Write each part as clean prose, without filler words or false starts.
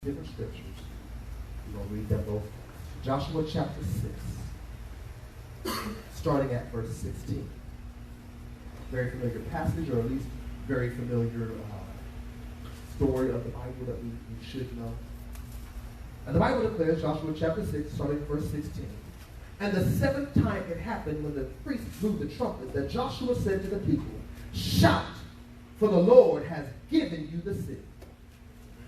different scriptures. We're going to read them both. Joshua chapter 6, starting at verse 16. Very familiar passage, or at least very familiar story of the Bible that we should know. And the Bible declares, Joshua chapter 6, starting at verse 16. And the seventh time it happened when the priest blew the trumpet that Joshua said to the people, "Shout, for the Lord has given you the city.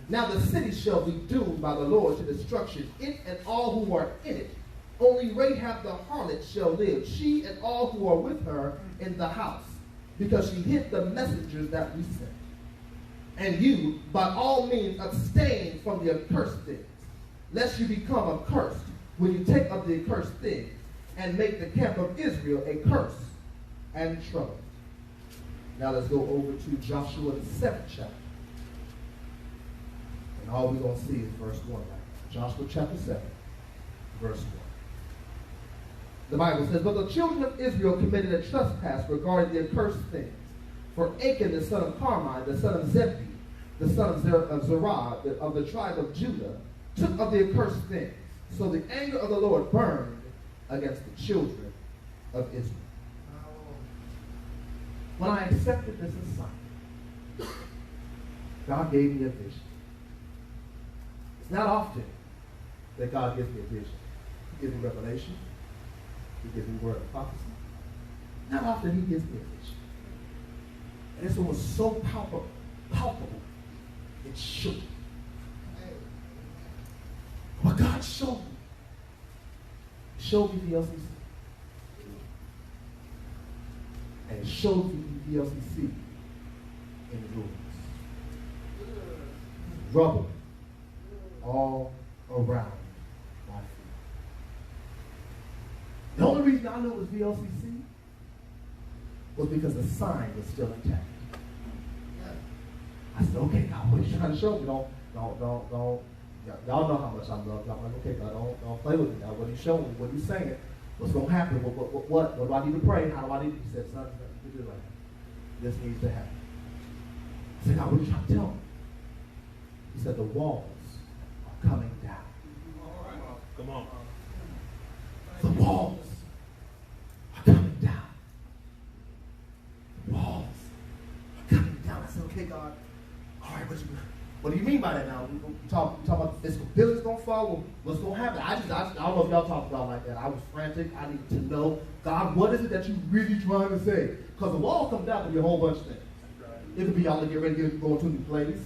Now the city shall be doomed by the Lord to destruction, it and all who are in it. Only Rahab the harlot shall live, she and all who are with her in the house, because she hid the messengers that we sent. And you, by all means, abstain from the accursed things, lest you become accursed when you take up the accursed things, and make the camp of Israel a curse and trouble." Now let's go over to Joshua the 7th chapter. And all we're going to see is verse 1 right now. Joshua chapter 7, verse 1. The Bible says, "But the children of Israel committed a trespass regarding the accursed things. For Achan the son of Carmi, the son of Zebdi, the son of Zerah, of the tribe of Judah, took of the accursed things. So the anger of the Lord burned against the children of Israel." When I accepted this assignment, God gave me a vision. It's not often that God gives me a vision. He gives me revelation. He gives me word of prophecy. Not often he gives me a vision. And this one was so palpable, it shook me. What God showed me VLCC. And it showed me VLCC in ruins. Rubble all around my feet. The only reason I knew it was VLCC was because the sign was still intact. I said, "Okay, God, what are you trying to show me? Don't. Y'all know how much I love y'all. I'm like, okay, God, don't play with me. God, what are you showing me? What are you saying? What's going to happen? What do I need to pray? How do I need to?" He said, "Son, you do like this needs to happen." I said, "God, what are you trying to tell me?" He said, "The walls are coming down." All right. Come on. The walls are coming down. The walls are coming down. I said, "Okay, God, all right, what do you mean by that now? You talk about the physical building's going to fall? Well, what's going to happen?" I don't know if y'all talk about like that. I was frantic. I needed to know, God, what is it that you really trying to say? Because the walls come down to be a whole bunch of things. It could be y'all to get ready to go into a new place,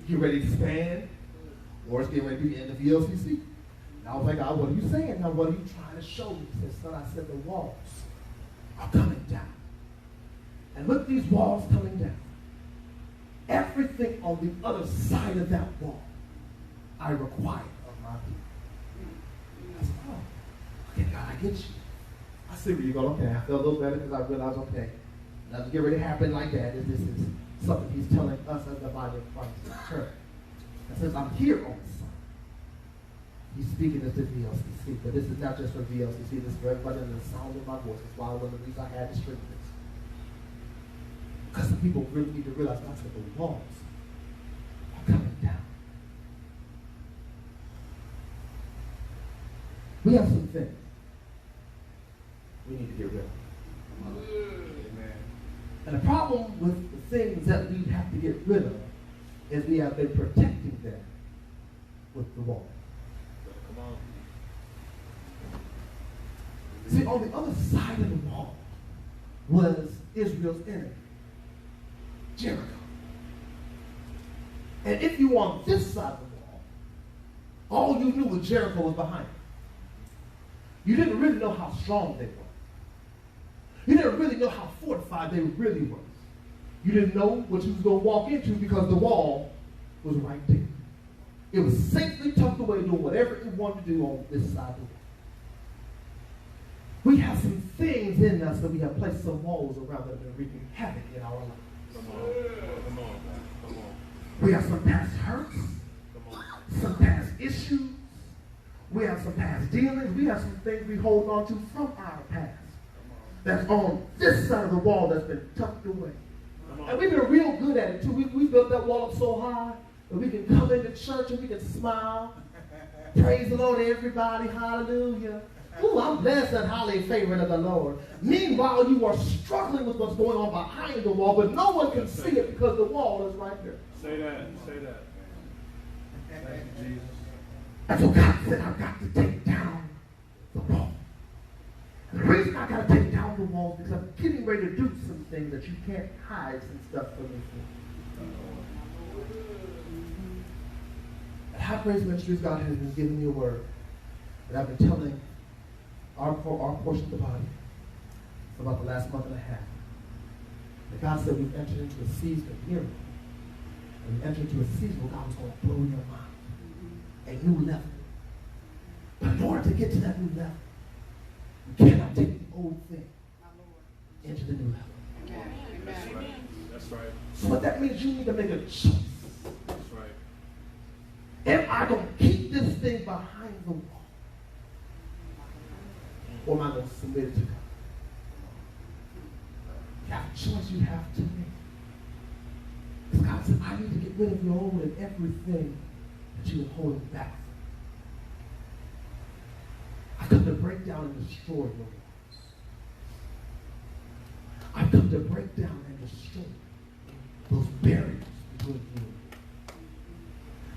get ready to expand, or it's getting ready to be the end of VLCC. And I was like, "God, what are you saying? Now, what are you trying to show me?" He said, "Son, I said the walls are coming down. And look at these walls coming down. Everything on the other side of that wall, I require of my people." I said, "Oh, okay, God, I get you. I see where you're going." Okay, I felt a little better because I realized, okay, nothing get ready to happen like that. This is something he's telling us as the body of Christ, the church. And since I'm here on the side, he's speaking this to VLCC. But this is not just for VLCC. This is for everybody under the sound of my voice. That's why one of the reasons I had to strengthen this. Because the people really need to realize God said the walls are coming down. We have some things we need to get rid of. Amen. And the problem with the things that we have to get rid of is we have been protecting them with the wall. Come on. See, on the other side of the wall was Israel's enemy, Jericho. And if you were on this side of the wall, all you knew was Jericho was behind you. You didn't really know how strong they were. You didn't really know how fortified they really were. You didn't know what you was going to walk into because the wall was right there. It was safely tucked away doing whatever it wanted to do on this side of the wall. We have some things in us that we have placed some walls around that have been wreaking havoc in our lives. Come on. Come on. Come on. We have some past hurts, some past issues. We have some past dealings. We have some things we hold on to from our past that's on this side of the wall that's been tucked away. And we've been real good at it too. We built that wall up so high And we can come into church and we can smile. Praise the Lord, everybody. Hallelujah. Ooh, I'm blessed and highly favored of the Lord. Meanwhile, you are struggling with what's going on behind the wall, but no one can see it because the wall is right there. Say that. Say that. Thank you, Jesus. And so God said, I've got to take down the wall. And the reason I got to take down the wall is because I'm getting ready to do some things that you can't hide some stuff from me for. At High Praise Ministries, God has been giving me a word that I've been telling our portion of the body for about the last month and a half. That God said we've entered into a season of miracles. And we entered into a season where God was going to blow your mind. A new level. But in order to get to that new level, you cannot take the old thing into the new level. That's right. That's right. So what that means, you need to make a choice. That's right. Am I going to keep this thing behind the wall? Or am I going to submit it to God? You have a choice you have to make. Because God said, I need to get rid of your old and everything that you are holding back from. I've come to break down and destroy your walls. I've come to break down and destroy those barriers between you and me.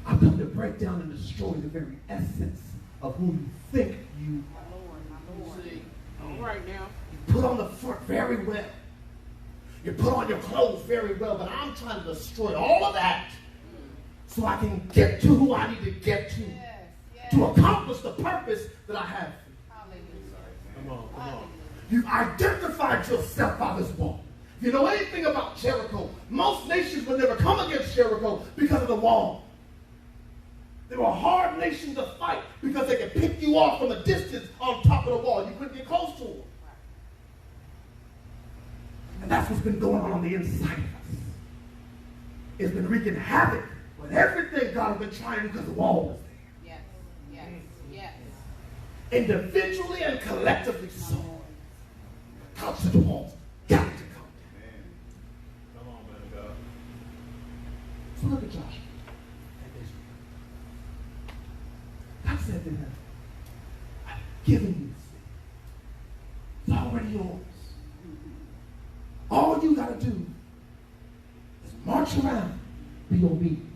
I've come to break down and destroy the very essence of who you think you are. All right now. You put on the front very well. You put on your clothes very well, but I'm trying to destroy all of that so I can get to who I need to get to, to accomplish the purpose that I have for you. Come on, come on. You've identified yourself by this wall. If you know anything about Jericho, most nations would never come against Jericho because of the wall. They were a hard nation to fight because they could pick you off from a distance on top of the wall. You couldn't get close to them. And that's what's been going on the inside of us. It's been wreaking havoc with everything God has been trying to do because the wall was there. Yes, yes, yes. Individually and collectively so. God said the walls got to come down. Come on, man of God. So look at Joshua. God said to him, I've given you the city. It's already yours. All you got to do is march around, be obedient.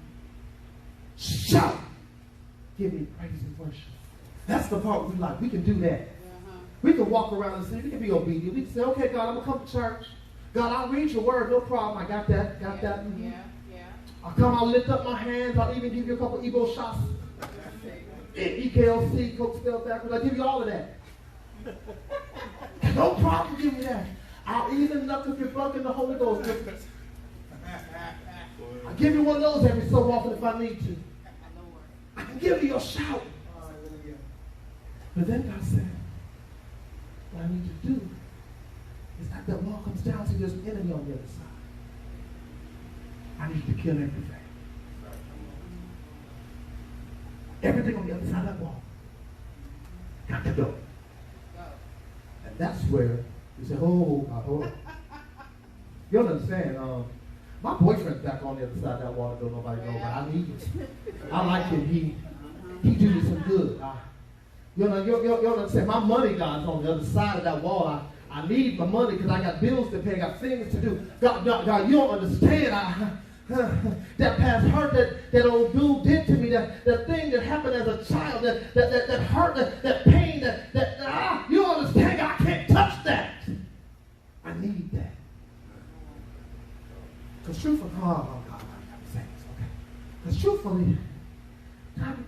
Shout. Give me praise and worship. That's the part we like. We can do that. We can walk around the city. We can be obedient. We can say, okay, God, I'm going to come to church. God, I'll read your word. No problem. I got that. Got that. Mm-hmm. Yeah. I'll come. I'll lift up my hands. I'll even give you a couple Igbo shots. EKLC, Coke spelled backwards. I'll give you all of that. No problem. Give me that. I'll even knuckle your buck in the Holy Ghost. I'll give you one of those every so often if I need to. I can give you your shout. But then God said, what I need you to do is that the wall comes down to there's an enemy on the other side. I need you to kill everything. Everything on the other side of that wall got to go. And that's where you say, oh, God, hold on. You don't understand. My boyfriend's back on the other side of that wall. Don't nobody know, but I need him. I like him. He do me some good. You don't understand. My money, God's on the other side of that wall. I need my money because I got bills to pay. I got things to do. God, you don't understand. That past hurt that old dude did to me, that thing that happened as a child, that hurt, that pain, you don't understand. God, I can't touch that. I need that. Because truthfully, Because truthfully, can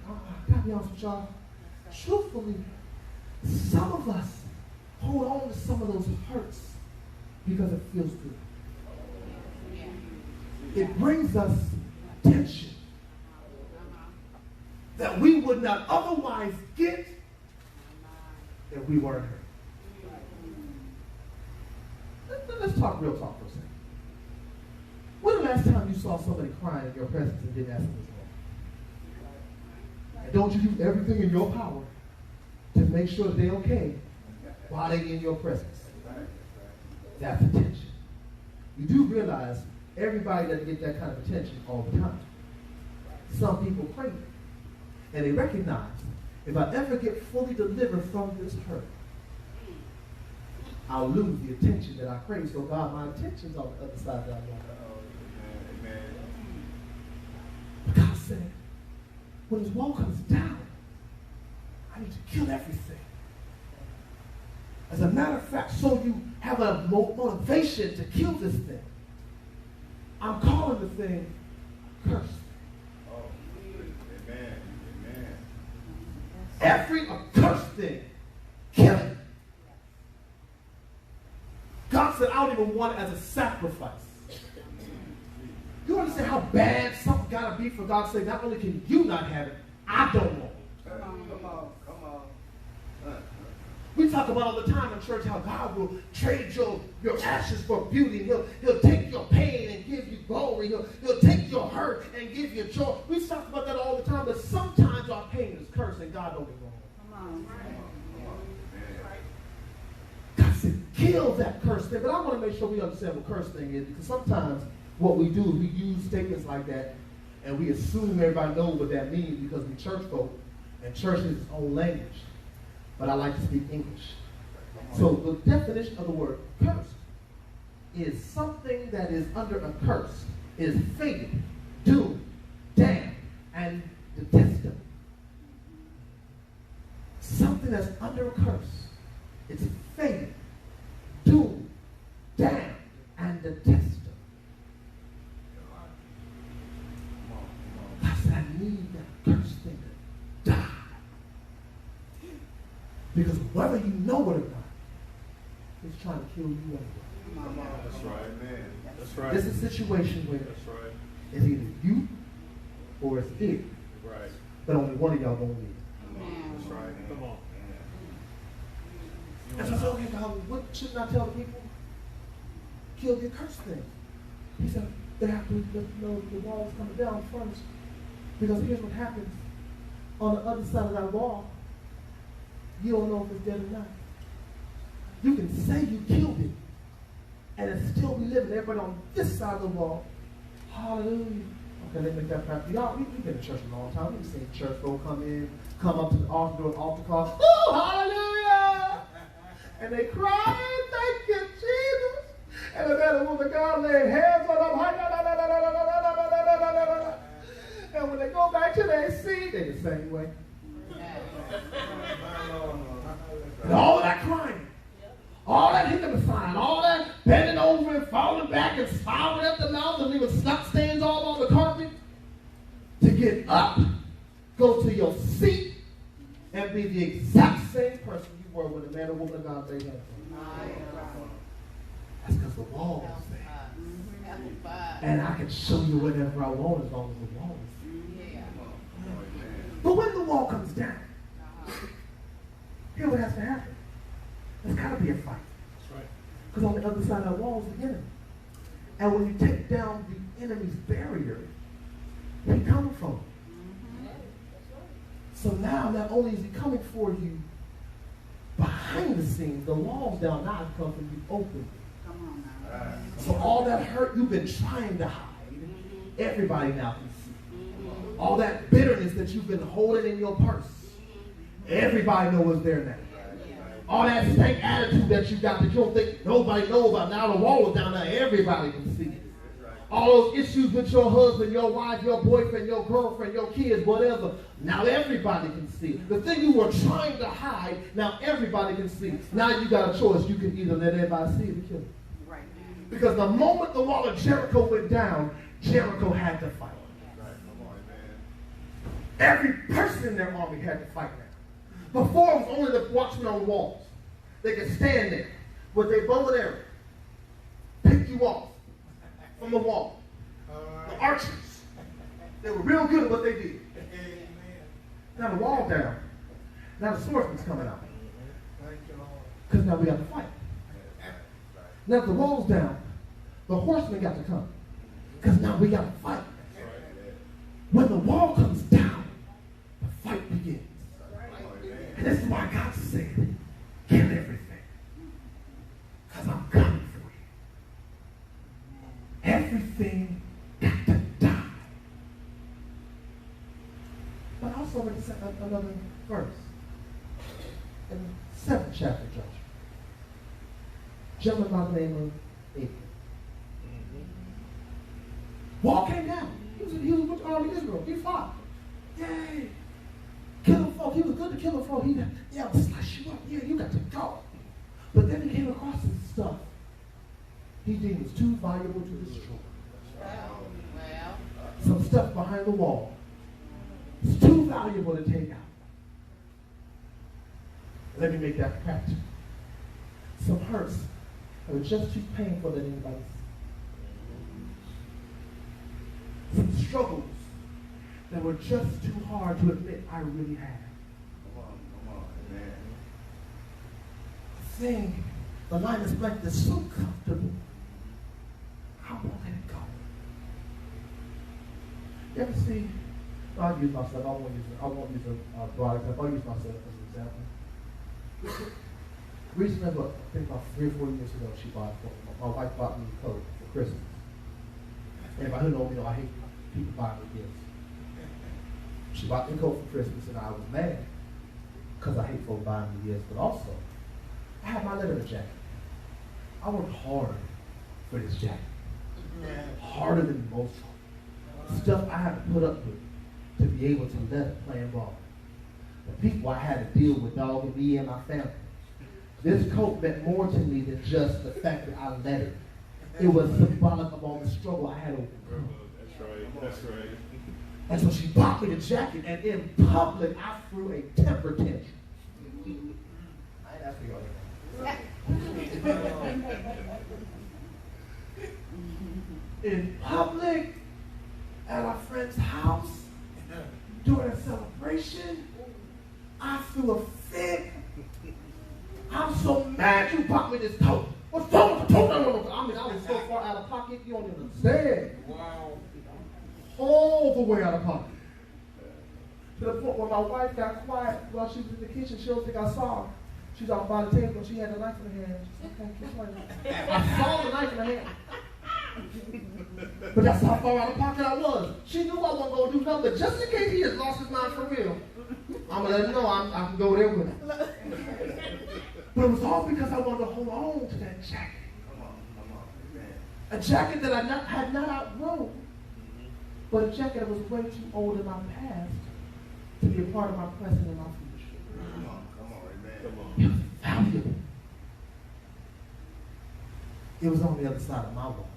I be honest with y'all? Truthfully, some of us hold on to some of those hurts because it feels good. It brings us tension that we would not otherwise get if we weren't hurt. Let's talk real talk for a second. When the last time you saw somebody crying in your presence and didn't ask them what's wrong? And don't you do everything in your power to make sure that they're okay while they're in your presence? That's attention. You do realize everybody doesn't get that kind of attention all the time. Some people crave it. And they recognize, if I ever get fully delivered from this hurt, I'll lose the attention that I crave. So God, my attention's on the other side of that wall. Amen. But God said, when this wall comes down, I need to kill everything. As a matter of fact, so you have a motivation to kill this thing, I'm calling the thing curse. Oh, amen. Amen. Every accursed thing, kill it. God said, I don't even want it as a sacrifice. You understand how bad something got to be for God to say, not only can you not have it, I don't want it. Come on. We talk about all the time in church how God will trade your ashes for beauty. He'll take your pain and give you glory. He'll take your hurt and give you joy. We talk about that all the time, but sometimes our pain is cursed and God don't even want it. God said, kill that curse thing. But I want to make sure we understand what curse thing is, because sometimes what we do is we use statements like that and we assume everybody knows what that means because we church folk and church is its own language. But I like to speak English. So the definition of the word curse is something that is under a curse, is fated, doomed, damned, and detestable. Something that's under a curse. It's fated, doomed, damned, and detestable. I said, I need that curse thing to die. Because whether you know it or not, it's trying to kill you anyway. That's right, man. That's right. This is a situation where That's right. it's either you or it's it. Right. But only one of y'all gonna live. That's right. Come on. And so I said, okay, God, what shouldn't I tell the people? Kill the accursed thing. He said, they have to let you know the wall's coming down first. Because here's what happens. On the other side of that wall, you don't know if it's dead or not. You can say you killed it, and it still be living. Everybody on this side of the wall, hallelujah. Okay, let me make that practice. Y'all, we've been in church a long time. We've seen church folk come up to the altar, do an altar call. Oh, hallelujah! And they cry, thank you, Jesus. And the man and woman of God laid hands on them. And when they go back to their seat, they the same way. And all of that crying, all that hiccup-a-sign, all that bending over and falling back and swallowing up the mouth and leaving snot stains all on the carpet, to get up, go to your seat, and be the exact same person you were when the man or woman of God laid hands on you. That's because the wall is there. And I can show you whatever I want as long as the wall is there. But when the wall comes down, here's what has to happen. There's got to be a fight. That's right. Because on the other side of that wall is the enemy. And when you take down the enemy's barrier, he comes from it. So now, not only is he coming for you behind the scenes, the walls down now come from you openly. So all that hurt you've been trying to hide, everybody now can see. All that bitterness that you've been holding in your purse, everybody knows what's there now. All that stank attitude that you got that you don't think nobody knows about, now the wall is down there, everybody can see it. All those issues with your husband, your wife, your boyfriend, your girlfriend, your kids, whatever, now everybody can see. The thing you were trying to hide, now everybody can see. Now you got a choice. You can either let everybody see it or kill it. Because the moment the wall of Jericho went down, Jericho had to fight. Every person in their army had to fight now. Before, it was only the watchmen on the walls. They could stand there with their bow and arrow, pick you off from the wall. The archers, they were real good at what they did. Now the wall down. Now the swordsman's coming out. Because now we got to fight. Now the wall's down, the horsemen got to come. Because now we got to fight. When the wall comes down, the fight begins. And this is why God said, kill everything. Because I'm coming for you. Everything got to die. also read another verse in the 7th chapter of Joshua. Gentleman by the name of Achan. Wall came down. He was with the army of Israel. He fought. Yay! Killing folk. He was good to killing folk. I'll slice you up. Yeah, you got to go. But then he came across some stuff he deemed was too valuable to destroy. Well. Some stuff behind the wall. It's too valuable to take out. Let me make that practical. Some hurts that were just too painful that anybody see. Some struggles that were just too hard to admit I really had. Come on, man. The thing, the line is blank, that's so comfortable. I won't let it go. You ever see? I'll use myself. I won't use a broad example. I'll use myself as an example. Recently, I think about 3 or 4 years ago, my wife bought me a coat for Christmas. Anybody who knows me know I hate people buying me gifts. She bought me a coat for Christmas, and I was mad because I hate folks buying me gifts. But also, I had my leather jacket. I worked hard for this jacket. Harder than most. Stuff I had to put up with to be able to let it play ball. The people I had to deal with, dogging me and my family. This coat meant more to me than just the fact that I let it. It was symbolic of all the struggle I had overcome. That's right. That's right. And so she bought me the jacket, and in public, I threw a temper tantrum. I ain't asking y'all that. In public, at our friend's house, during a celebration, I threw a fit. I'm so mad you bought me this coat. What's wrong with the coat? I mean, I was so far out of pocket, you don't even understand. Wow. All the way out of pocket. To the point where my wife got quiet while she was in the kitchen. She don't think I saw her. She was out by the table and she had the knife in her hand. She said, okay, keep playing. I saw the knife in her hand. But that's how far out of pocket I was. She knew I wasn't going to do nothing. But just in case he had lost his mind for real, I'm going to let him know I can go there with him. But it was all because I wanted to hold on to that jacket. Come on, man. A jacket that I had not outgrown. But a jacket that was way too old in my past to be a part of my present and my future. Come on, man. Come on. It was valuable. It was on the other side of my wall.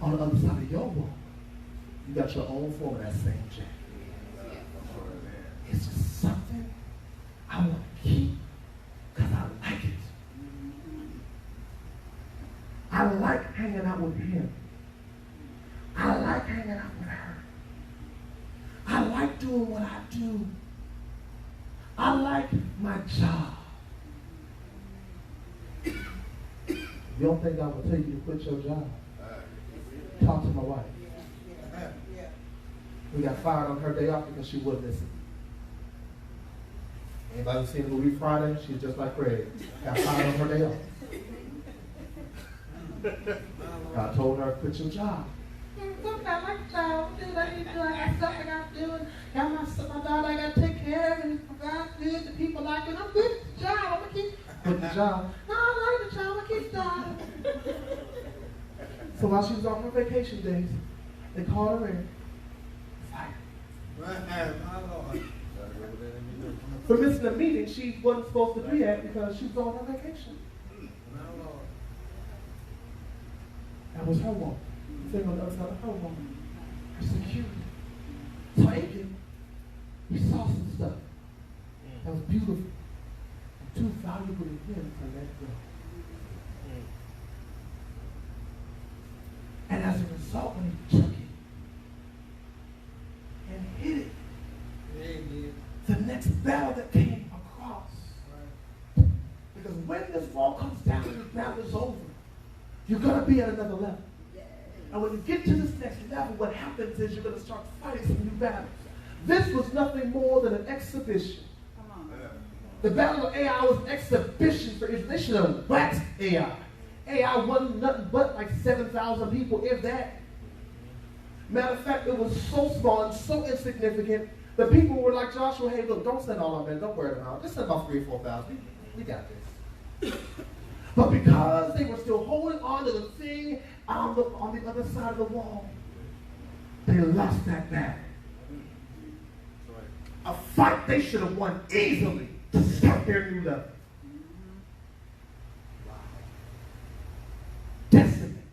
On the other side of your wall, you got your own form of that same jacket. It's just something I want to keep because I like it. I like hanging out with him. I like hanging out with her. I like doing what I do. I like my job. You don't think I will tell you to quit your job? Talk to my wife. We got fired on her day off because she wouldn't listen. Anybody seen the movie Friday? She's just like Craig. Got fired on her day off. God told her, quit your job. Look, I like the job. I need to do. I got stuff I got to do. Got my daughter I got to take care of. And God's good. The people like it. I'm good at the job. I'm going to keep quit the job. No, I like the job. I'm going to keep the job. So while she was on her vacation days, they called her in. Fired. For missing a meeting she wasn't supposed to be at because she was on her vacation. That was her woman. The thing on the other side of her woman. Her security. So Achan, we saw some stuff that was beautiful and too valuable to him to let go. And as a result, when he took it and hid it, the next battle that came across. Because when this wall comes down and this battle is over, you're going to be at another level. And when you get to this next level, what happens is you're going to start fighting some new battles. This was nothing more than an exhibition. The Battle of Ai was an exhibition for Israel. They should have waxed Ai. Ai wasn't nothing but like 7,000 people, if that. Matter of fact, it was so small and so insignificant, the people were like, Joshua, hey, look, don't send all our men. Don't worry about it. Just send about 3,000 or 4,000. We got this. But because they were still holding on to the thing on the other side of the wall, they lost that battle. A fight they should have won easily to start their new level. Wow. Decimated.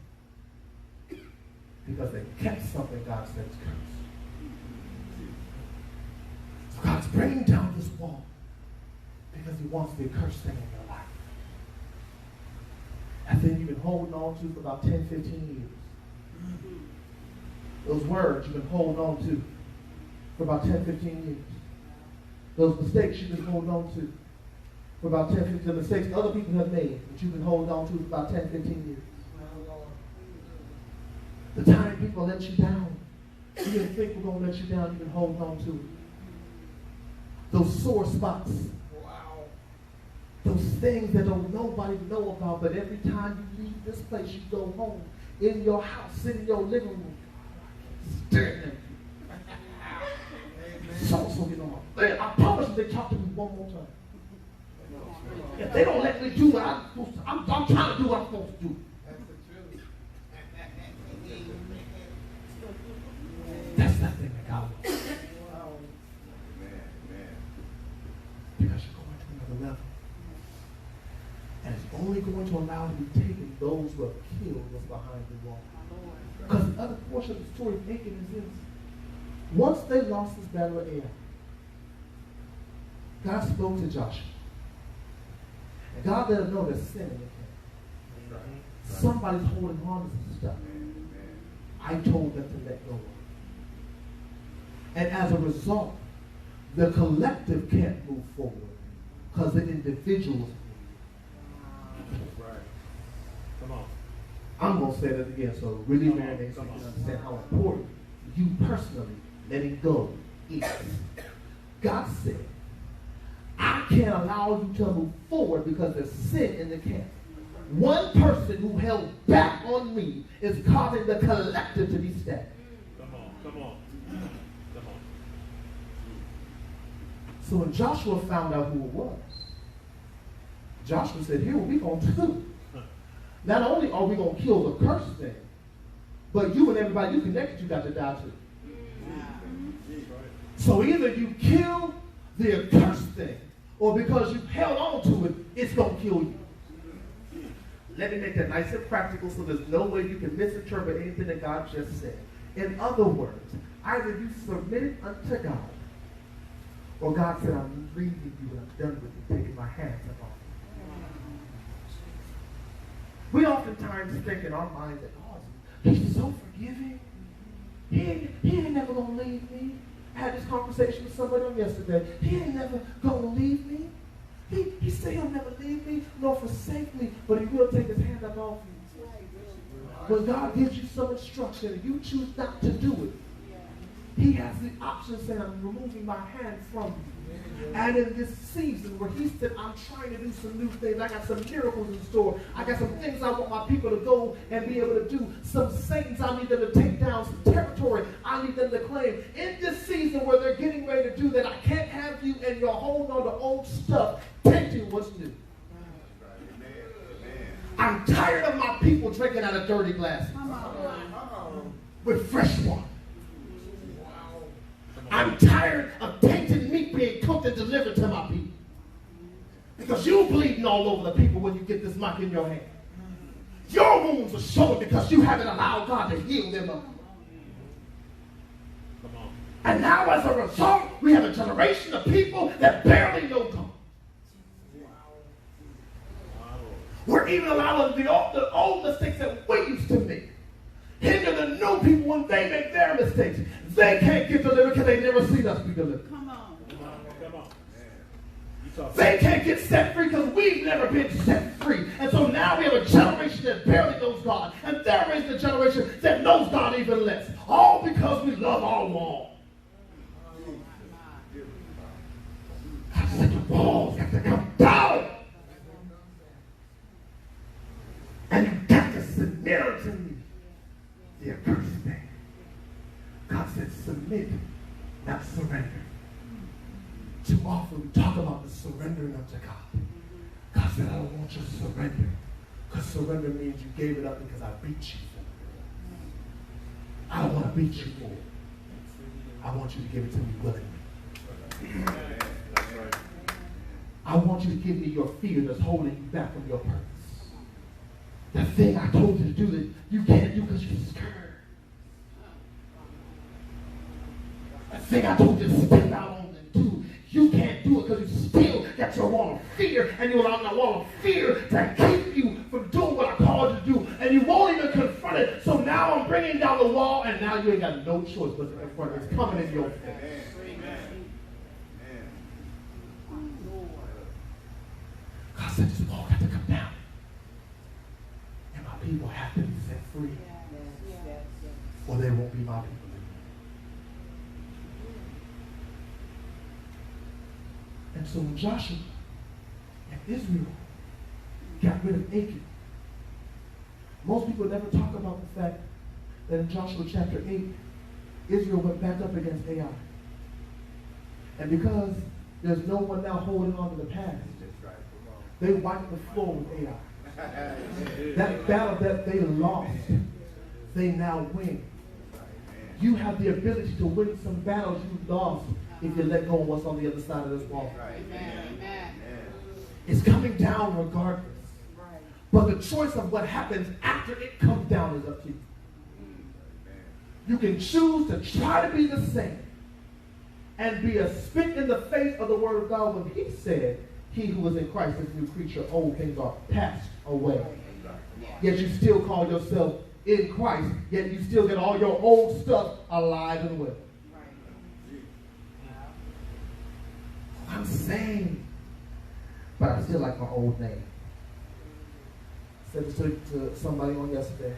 Because they kept something God said is cursed. So God's bringing down this wall because he wants the cursed thing in your life. That thing you've been holding on to for about 10, 15 years. Those words you've been holding on to for about 10, 15 years. Those mistakes you've been holding on to for about 10, 15 years. The mistakes other people have made that you've been holding on to for about 10, 15 years. The time people let you down. You didn't think we're going to let you down. You've been holding on to it. Those sore spots. Wow. Those things that don't nobody know about, but every time you leave this place, you go home, in your house, sit in your living room, staring at you. So get on my bed. I promise you they talk to me one more time. If they don't let me do what I'm supposed to, I'm trying to do what I'm supposed to do. That's that thing that God wants. Because you're going to another level. And it's only going to allow you to be taken those who have killed what's behind the wall. Because the other portion of the story of Achan is this. Once they lost this battle of Ai, God spoke to Joshua. And God let him know there's sin in the camp. Somebody's holding on to some stuff. I told them to let go of it. And as a result, the collective can't move forward because the individuals. Right. Come on. I'm going to say that again so really marinate so you can understand how important you personally letting go is. God said, I can't allow you to move forward because there's sin in the camp. One person who held back on me is causing the collective to be stagnant. Come on. Come on. So when Joshua found out who it was, Joshua said, here what we going to do. Not only are we going to kill the cursed thing, but you and everybody you connected to got to die too. So either you kill the accursed thing, or because you held on to it, it's going to kill you. Let me make that nice and practical so there's no way you can misinterpret anything that God just said. In other words, either you submitted unto God, or God said, I'm leaving you and I'm done with you, taking my hands off. We oftentimes think in our mind that, oh, he's so forgiving. He ain't never going to leave me. I had this conversation with somebody on yesterday. He ain't never going to leave me. He said he'll never leave me nor forsake me, but he will take his hand up off you. When God gives you some instruction and you choose not to do it, he has the option of saying, I'm removing my hand from you. And in this season where he said, I'm trying to do some new things, I got some miracles in store. I got some things I want my people to go and be able to do. Some Satans I need them to take down, some territory I need them to claim. In this season where they're getting ready to do that, I can't have you and you're holding on to old stuff, taking what's new. I'm tired of my people drinking out of dirty glasses with fresh water. I'm tired of tainted meat being cooked and delivered to my people. Because you're bleeding all over the people when you get this mic in your hand. Your wounds are showing because you haven't allowed God to heal them up. And now as a result, we have a generation of people that barely know God. We're even allowing the old mistakes that we used to make hinder the new people when they make their mistakes. They can't get delivered because they never seen us be delivered. Come on. They can't get set free because we've never been set free. And so now we have a generation that barely knows God. And there is a generation that knows God even less. All because we love our wall. I said the walls have to come down. And you got to submit to me. The accursed thing. said submit, not surrender. Too often we talk about the surrendering unto God. God said, I don't want you to surrender. Because surrender means you gave it up because I beat you for it. I don't want to beat you for it. I want you to give it to me willingly. I want you to give me your fear that's holding you back from your purpose. The thing I told you to do that you can't do because you're scared. The thing I told you to step out on and do, you can't do it because you still got your wall of fear, and you allow that wall of fear to keep you from doing what I called you to do, and you won't even confront it. So now I'm bringing down the wall, and now you ain't got no choice but to confront it. It's coming in your face. God said this wall got to come down, and my people have to be set free, or they won't be my people. And so when Joshua and Israel got rid of Achan, most people never talk about the fact that in Joshua chapter 8, Israel went back up against Ai. And because there's no one now holding on to the past, they wiped the floor with Ai. That battle that they lost, they now win. You have the ability to win some battles you lost if you let go of what's on the other side of this wall. Amen. It's coming down regardless. But the choice of what happens after it comes down is up to you. You can choose to try to be the same and be a spit in the face of the word of God when he said, he who is in Christ is a new creature, old things are passed away. Yet you still call yourself in Christ, yet you still get all your old stuff alive and well. I'm sane, but I still like my old name. I said this to somebody on yesterday.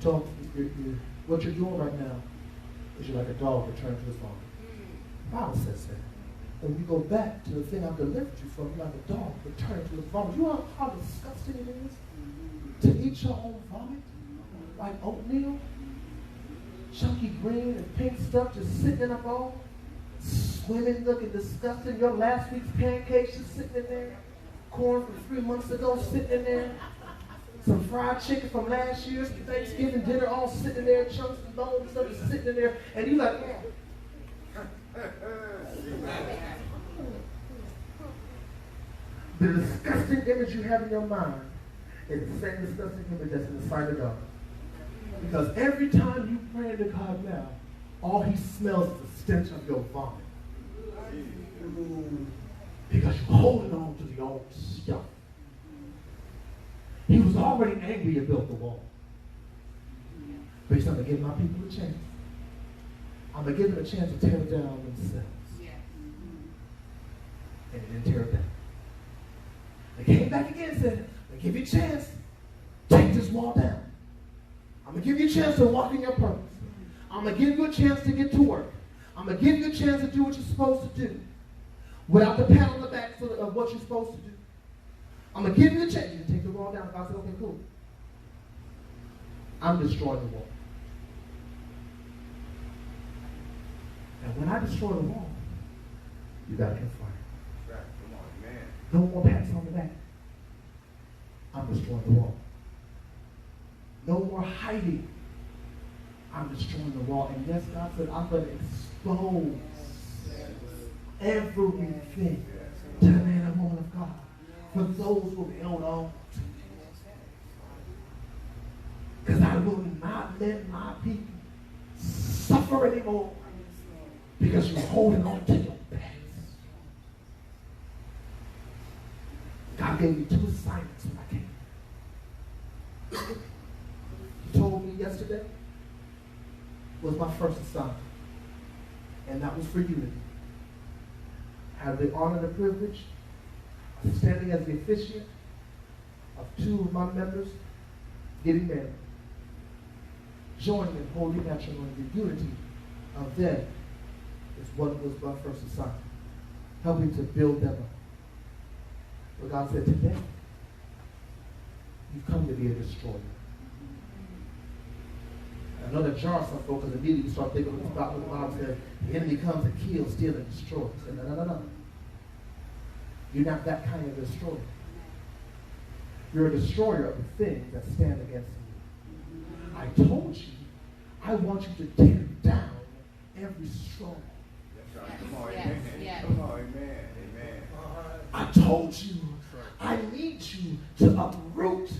Told him, what you're doing right now is you're like a dog returned to his vomit. The Bible says that. And when you go back to the thing I've delivered you from, you're like a dog returned to his vomit. You know how disgusting it is to eat your own vomit? Like oatmeal? Chunky green and pink stuff just sitting in a bowl? Swimming, looking disgusting. Your last week's pancakes just sitting in there. Corn from 3 months ago sitting in there. Some fried chicken from last year's Thanksgiving dinner all sitting in there. Chunks and bones and stuff just sitting in there. And you like, the disgusting image you have in your mind is the same disgusting image that's in the sight of God. Because every time you pray to God now, all he smells is the stench of your vomit. Because you're holding on to the old stuff. He was already angry and built the wall. But he said, I'm going to give my people a chance. I'm going to give them a chance to tear it down themselves. And they didn't tear it down. They came back again and said, I'm going to give you a chance. Take this wall down. I'm going to give you a chance to walk in your purpose. I'm going to give you a chance to get to work. I'm going to give you a chance to do what you're supposed to do without the pat on the back of what you're supposed to do. I'm going to give you a chance. You can take the wall down. God said, okay, cool. I'm destroying the wall. And when I destroy the wall, you got to confront it. Right. Come on, man. No more pats on the back. I'm destroying the wall. No more hiding. I'm destroying the wall. And yes, God said, I'm going to expose everything to the man and woman of God. For those who have held on to me. Because I will not let my people suffer anymore. Because you're holding on to your past. God gave me 2 assignments when I came. He told me yesterday was my first assignment. And that was for unity. I have the honor and the privilege of standing as the officiant of 2 of my members getting married. Joining in holy matrimony. The unity of them is what was my first assignment. Helping to build them up. But God said, today, you've come to be a destroyer. I know that jars some folks because immediately start thinking about what the Bible says. The enemy comes to kill, steal, and destroy. I said, no. You're not that kind of destroyer. You're a destroyer of the things that stand against you. I told you, I want you to tear down every stronghold. That's right. Come on, amen. Come on, amen. Amen. I told you, I need you to uproot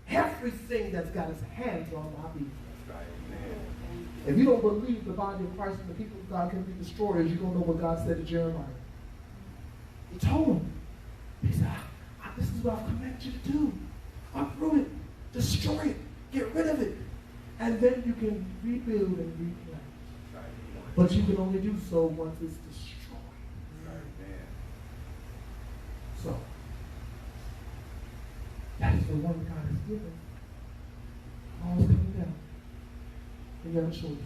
everything that's got its hands on my people. That's right, amen. If you don't believe the body of Christ and the people of God can be destroyers, you don't know what God said to Jeremiah. He told him. He said, this is what I've commanded you to do. Uproot it. Destroy it. Get rid of it. And then you can rebuild and replenish. Right. But you can only do so once it's destroyed. Right, amen. So, that is the one God has given. All is coming down. And you have a choice.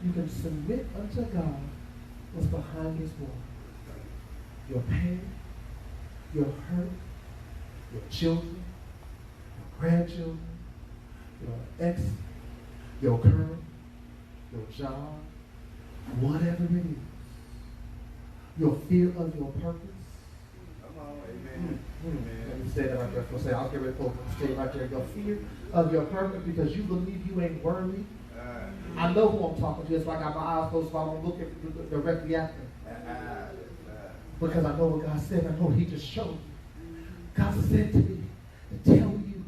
You can submit unto God what's behind his wall. Your pain, your hurt, your children, your grandchildren, your ex, your current, your job, whatever it is. Your fear of your purpose. Come on, amen. Let me say that right there for a second. I'll get ready to stay right there. Your fear of your purpose because you believe you ain't worthy. I know who I'm talking to. It's like I have my eyes closed so I don't look at directly at them. Because I know what God said. I know what he just showed me. God said to me to tell you,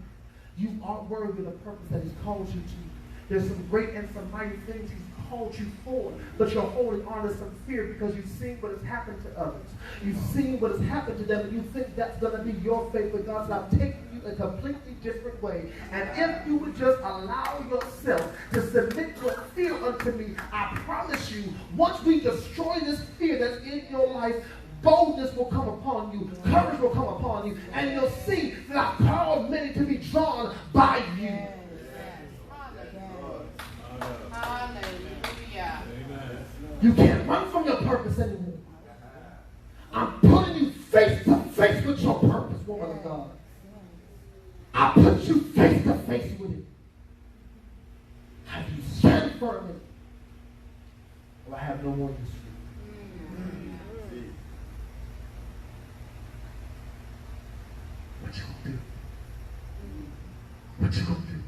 you are worthy of the purpose that he's called you to. There's some great and some mighty things he's called you for, but you're holding on to some fear because you've seen what has happened to others. You've seen what has happened to them, and you think that's going to be your fate, but God said, I've taken you a completely different way. And if you would just allow yourself to submit your fear unto me, I promise you, once we destroy this fear that's in your life, boldness will come upon you, courage will come upon you, and you'll see that I've called many to be drawn by you. Hallelujah. You can't run from your purpose anymore. I'm putting you face to face with your purpose, woman of God. I put you face to face with it. Have you stand firm in it? Well, I have no more use for you. What you gonna do? What you gonna do?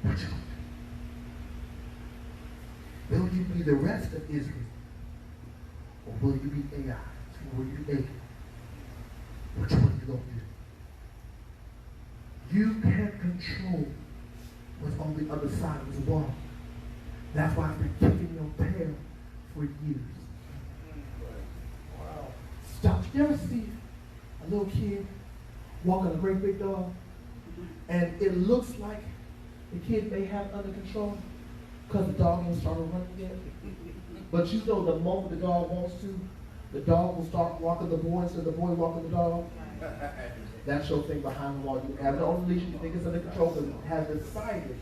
What you gonna do? Will you be the rest of Israel? Or will you be AI? Or will you be Achan? Which one are you gonna do? You can't control what's on the other side of the wall. That's why I've been kicking your tail for years. Wow. Stop. You ever see a little kid walking a great big dog, and it looks like the kid may have it under control because the dog ain't started running yet? But you know the moment the dog wants to, the dog will start walking the boy instead of the boy walking the dog. That's your thing behind the wall. You have it on the leash, you think it's under control, but it has decided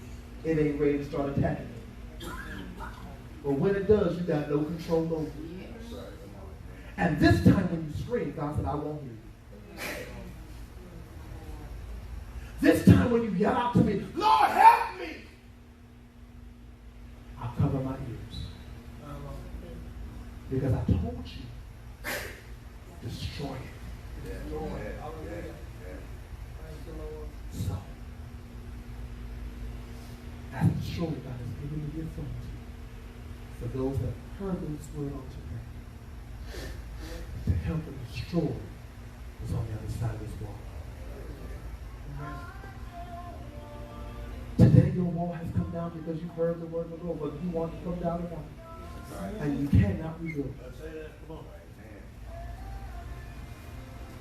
it ain't ready to start attacking it. But when it does, you got no control over it. And this time when you scream, God said, I won't hear you. This time when you yell out to me, Lord, help me, I'll cover my ears. Because I told you, destroy it. So, as the story God has given me the authority for those that heard this word on today, to help them destroy what's on the other side of this wall. Today your wall has come down because you heard the word of the Lord, but you want to come down or not. And you cannot rebuild.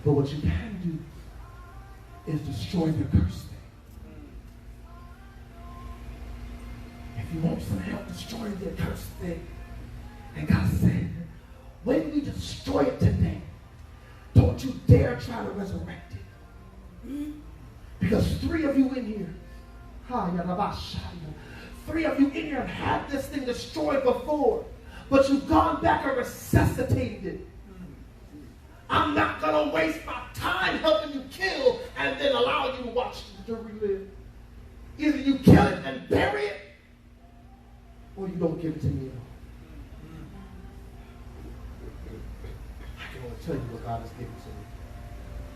But what you can do is destroy the cursed thing. If you want some help destroying the cursed thing, and God said, when we destroy it today, don't you dare try to resurrect it. Because 3 of you in here, 3 of you in here have had this thing destroyed before, but you've gone back and resuscitated it. I'm not going to waste my time helping you kill and then allowing you to watch to relive. Either you kill it and bury it, or you don't give it to me at all. I can only tell you what God has given to me.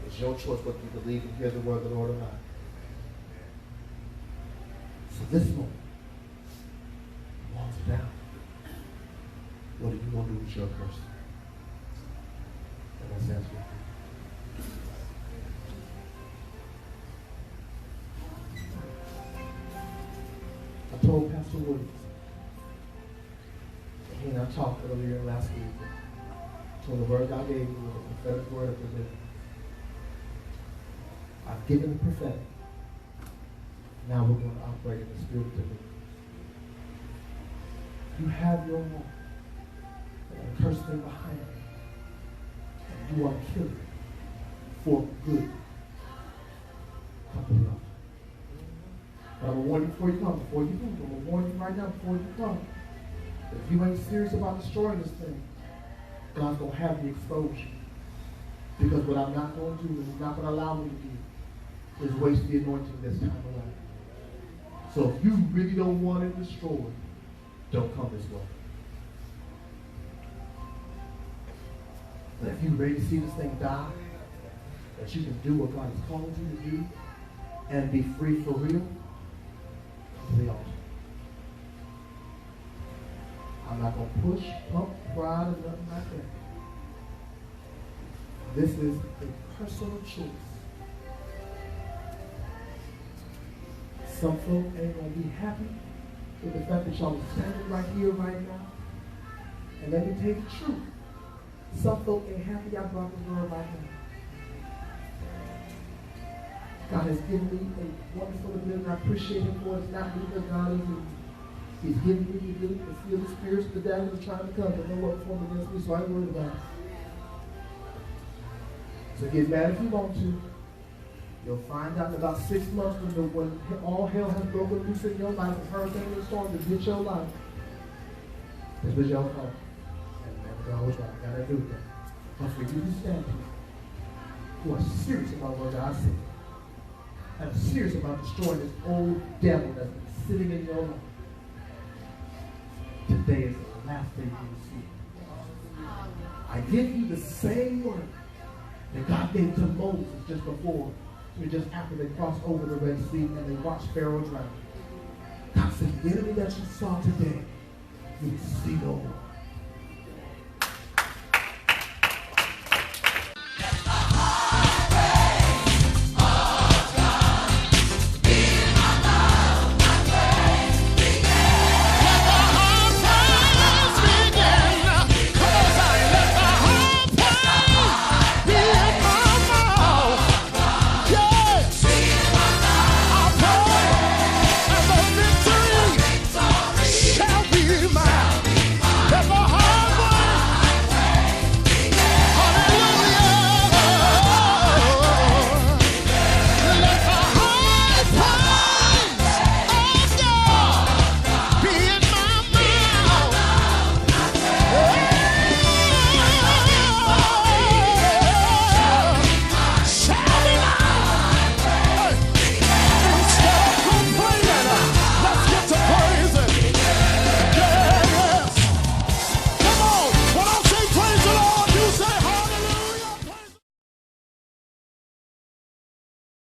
It's your choice whether you believe and hear the word of the Lord or not. So this moment, walks down. What are you going to do with your person? And let's answer it. I told Pastor Williams, he and I talked earlier last week. So the word God gave me was a prophetic word of deliverance. I've given the prophetic. Now we're going to operate in the spirit of deliverance. You have your moment. And a curse thing behind it. And you are killing for good. Couple of. But I'm going to warn you before you come, before you move. I'm going to warn you right now before you come. If you ain't serious about destroying this thing, God's going to have the exposure. Because what I'm not going to do, and He's not going to allow me to do, is waste the anointing this time around. So if you really don't want it destroyed, don't come this way. But if you're ready to see this thing die, that you can do what God has called you to do, and be free for real, come to the altar. I'm not going to push, pump, pride, or nothing like that. This is a personal choice. Some folk ain't going to be happy with the fact that y'all are standing right here, right now. And let me tell you the truth. Some folk ain't happy I brought this word right now. God has given me a wonderful ability. I appreciate Him for it. It's not because God is in. He's given me the ability to feel the spirits of the devil is trying to come, but no one formed against me, so I ain't worried about it. So get mad if you want to. You'll find out in about 6 months when all hell has broken loose in your life, and hurricane and storm to hit your life. This was your fault. And God was right. I gotta do that. But for you to stand here, who are serious about what God said, and are serious about destroying this old devil that's been sitting in your life, today is the last day you will see it. I give you the same word that God gave to Moses just before, just after they crossed over the Red Sea and they watched Pharaoh drown. God said, the enemy that you saw today, you will see no more.